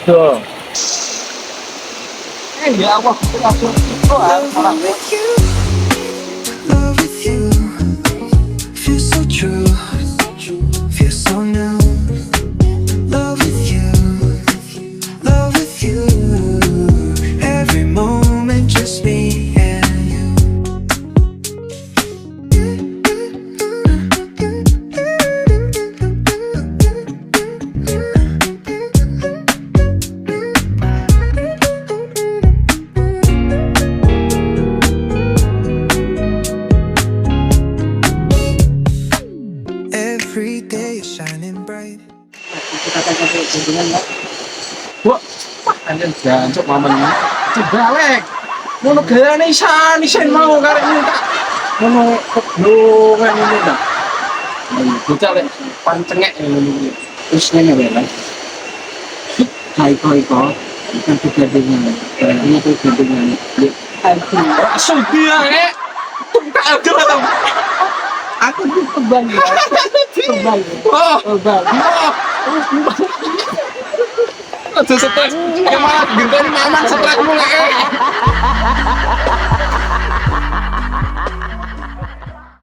Aduh. Ya Allah, langsung Love with you, feels so true, feels so new. Love with you, love with you. Every moment just me and you. Every day is shining bright. Kita tanya ke hubungan lah. Wah, anjir jancuk mamanya. Cibalek. Ngono gayane isan mau karek minta. Ngono keblongan ini ta. Bocah lek pancengek ngono iki. Terus ngene wae lah. Iko kita perbandingan. Ini perbandingan. Ora sudi ae. Tukak agak. Aku tuh kebang ya. Kebang. Wah, Kebang. aja stres. Ya malah genteni mamang stres mulai.